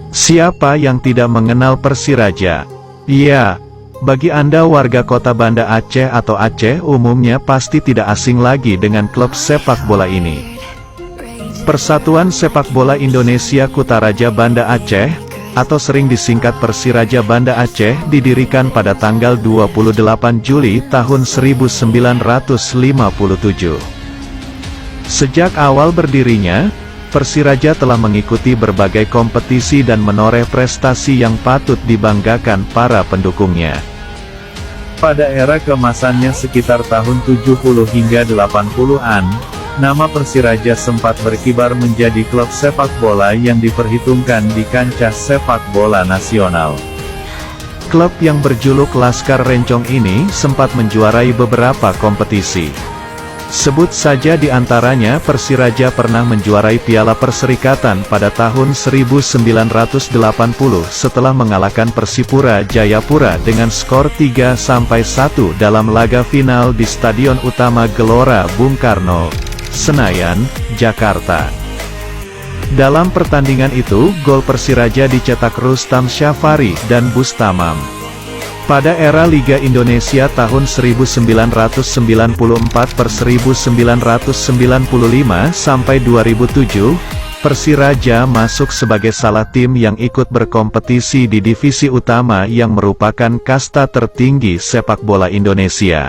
Siapa yang tidak mengenal Persiraja? Ya, bagi Anda warga kota Banda Aceh atau Aceh umumnya pasti tidak asing lagi dengan klub sepak bola ini. Persatuan Sepak Bola Indonesia Kutaraja Banda Aceh, atau sering disingkat Persiraja Banda Aceh, didirikan pada tanggal 28 Juli tahun 1957. Sejak awal berdirinya, Persiraja telah mengikuti berbagai kompetisi dan menoreh prestasi yang patut dibanggakan para pendukungnya. Pada era keemasannya sekitar tahun 70 hingga 80-an, nama Persiraja sempat berkibar menjadi klub sepak bola yang diperhitungkan di kancah sepak bola nasional. Klub yang berjuluk Laskar Rencong ini sempat menjuarai beberapa kompetisi. Sebut saja di antaranya Persiraja pernah menjuarai Piala Perserikatan pada tahun 1980 setelah mengalahkan Persipura Jayapura dengan skor 3-1 dalam laga final di Stadion Utama Gelora Bung Karno, Senayan, Jakarta. Dalam pertandingan itu, gol Persiraja dicetak Rustam Syafari dan Bustamam. Pada era Liga Indonesia tahun 1994 per 1995 sampai 2007, Persiraja masuk sebagai salah tim yang ikut berkompetisi di divisi utama yang merupakan kasta tertinggi sepak bola Indonesia.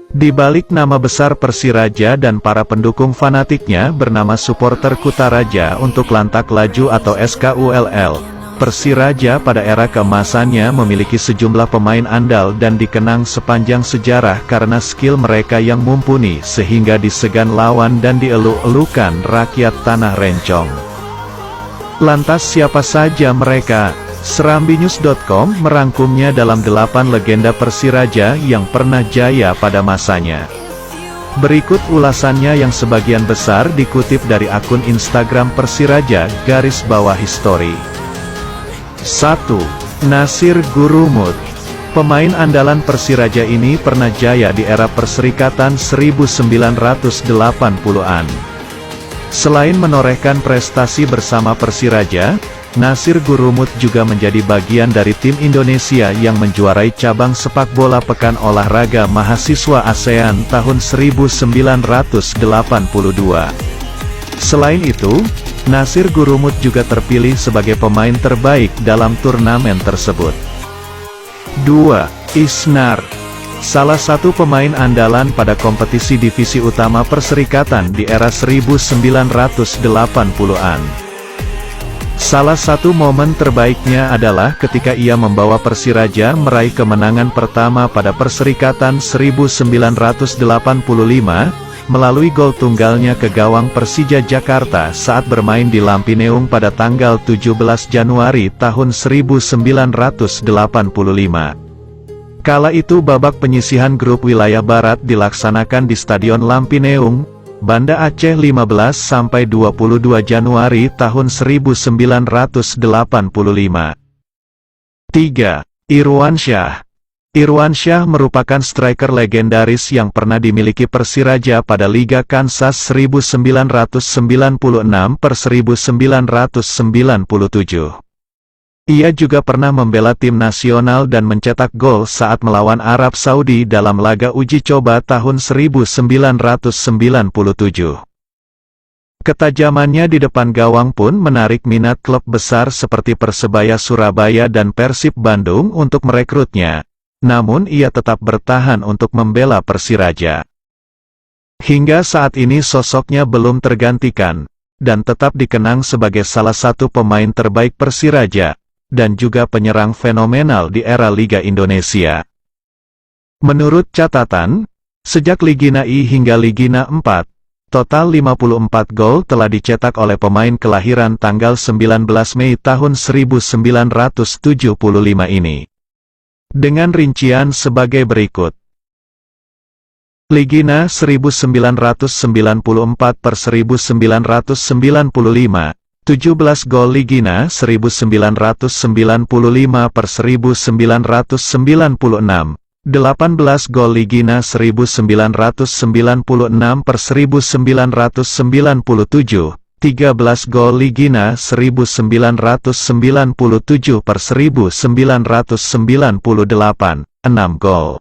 Di balik nama besar Persiraja dan para pendukung fanatiknya bernama supporter Kutaraja untuk Lantak Laju atau SKULL, Persiraja pada era keemasannya memiliki sejumlah pemain andal dan dikenang sepanjang sejarah karena skill mereka yang mumpuni sehingga disegan lawan dan dieluk-elukan rakyat Tanah Rencong. Lantas siapa saja mereka? Serambinews.com merangkumnya dalam 8 legenda Persiraja yang pernah jaya pada masanya. Berikut ulasannya yang sebagian besar dikutip dari akun Instagram Persiraja _history. 1. Nasir Gurumud. Pemain andalan Persiraja ini pernah jaya di era Perserikatan 1980-an. Selain menorehkan prestasi bersama Persiraja, Nasir Gurumud juga menjadi bagian dari tim Indonesia yang menjuarai cabang sepak bola Pekan Olahraga Mahasiswa ASEAN tahun 1982. Selain itu, Nasir Gurumud juga terpilih sebagai pemain terbaik dalam turnamen tersebut. 2. Isnar. Salah satu pemain andalan pada kompetisi divisi utama Perserikatan di era 1980-an. Salah satu momen terbaiknya adalah ketika ia membawa Persiraja meraih kemenangan pertama pada Perserikatan 1985, melalui gol tunggalnya ke gawang Persija Jakarta saat bermain di Lampineung pada tanggal 17 Januari tahun 1985. Kala itu babak penyisihan grup wilayah Barat dilaksanakan di Stadion Lampineung, Banda Aceh 15-22 Januari tahun 1985. 3. Irwansyah. Irwansyah merupakan striker legendaris yang pernah dimiliki Persiraja pada Liga Kansas 1996 per 1997. Ia juga pernah membela tim nasional dan mencetak gol saat melawan Arab Saudi dalam laga uji coba tahun 1997. Ketajamannya di depan gawang pun menarik minat klub besar seperti Persebaya Surabaya dan Persib Bandung untuk merekrutnya. Namun ia tetap bertahan untuk membela Persiraja. Hingga saat ini sosoknya belum tergantikan, dan tetap dikenang sebagai salah satu pemain terbaik Persiraja, dan juga penyerang fenomenal di era Liga Indonesia. Menurut catatan, sejak Ligina I hingga Ligina IV, total 54 gol telah dicetak oleh pemain kelahiran tanggal 19 Mei tahun 1975 ini. Dengan rincian sebagai berikut. Ligina 1994 per 1995, 17 gol. Ligina 1995 per 1996, 18 gol. Ligina 1996 per 1997, 13 gol Ligina 1997 per 1998, 6 gol.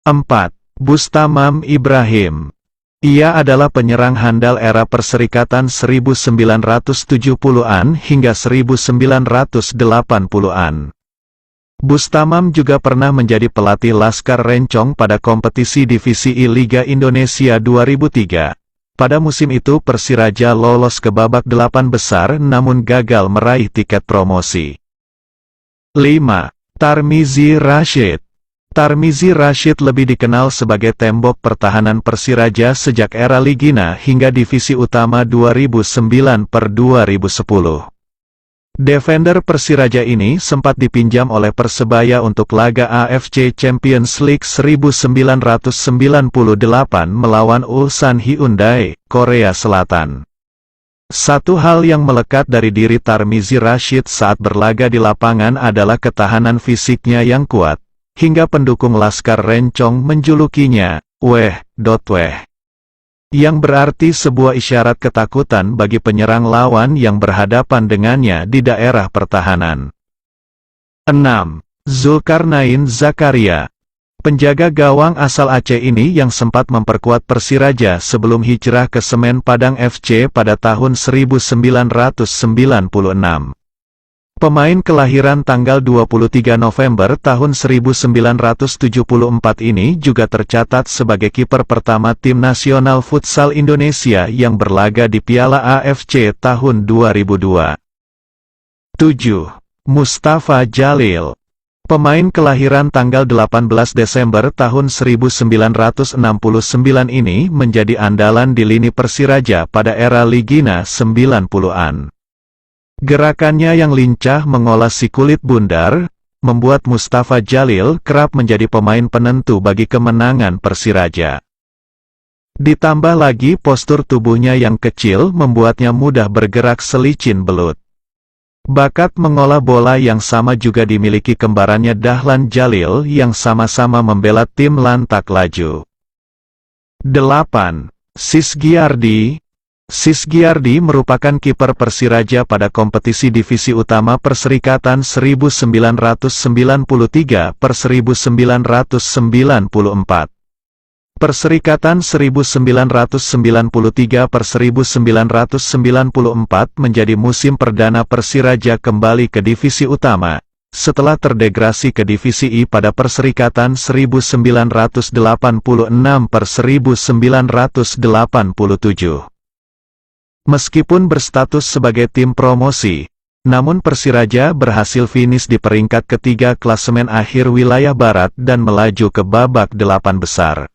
4. Bustamam Ibrahim. Ia adalah penyerang handal era Perserikatan 1970-an hingga 1980-an. Bustamam juga pernah menjadi pelatih Laskar Rencong pada kompetisi Divisi I Liga Indonesia 2003. Pada musim itu Persiraja lolos ke babak 8 besar namun gagal meraih tiket promosi. 5. Tarmizi Rashid. Tarmizi Rashid lebih dikenal sebagai tembok pertahanan Persiraja sejak era Ligina hingga Divisi Utama 2009 per 2010. Defender Persiraja ini sempat dipinjam oleh Persebaya untuk laga AFC Champions League 1998 melawan Ulsan Hyundai, Korea Selatan. Satu hal yang melekat dari diri Tarmizi Rashid saat berlaga di lapangan adalah ketahanan fisiknya yang kuat, hingga pendukung Laskar Rencong menjulukinya, Weh. Yang berarti sebuah isyarat ketakutan bagi penyerang lawan yang berhadapan dengannya di daerah pertahanan. 6. Zulkarnain Zakaria. Penjaga gawang asal Aceh ini yang sempat memperkuat Persiraja sebelum hijrah ke Semen Padang FC pada tahun 1996. Pemain kelahiran tanggal 23 November tahun 1974 ini juga tercatat sebagai kiper pertama Tim Nasional Futsal Indonesia yang berlaga di Piala AFC tahun 2002. 7. Mustafa Jalil. Pemain kelahiran tanggal 18 Desember tahun 1969 ini menjadi andalan di lini Persiraja pada era Ligina 90-an. Gerakannya yang lincah mengolah si kulit bundar, membuat Mustafa Jalil kerap menjadi pemain penentu bagi kemenangan Persiraja. Ditambah lagi postur tubuhnya yang kecil membuatnya mudah bergerak selicin belut. Bakat mengolah bola yang sama juga dimiliki kembarannya Dahlan Jalil yang sama-sama membela tim Lantak Laju. 8. Sisgiardi. Sisgiardi merupakan kiper Persiraja pada kompetisi Divisi Utama Perserikatan 1993 per 1994. Perserikatan 1993 per 1994 menjadi musim perdana Persiraja kembali ke Divisi Utama, setelah terdegrasi ke Divisi I pada Perserikatan 1986 per 1987. Meskipun berstatus sebagai tim promosi, namun Persiraja berhasil finish di peringkat ketiga klasemen akhir wilayah Barat dan melaju ke babak 8 besar.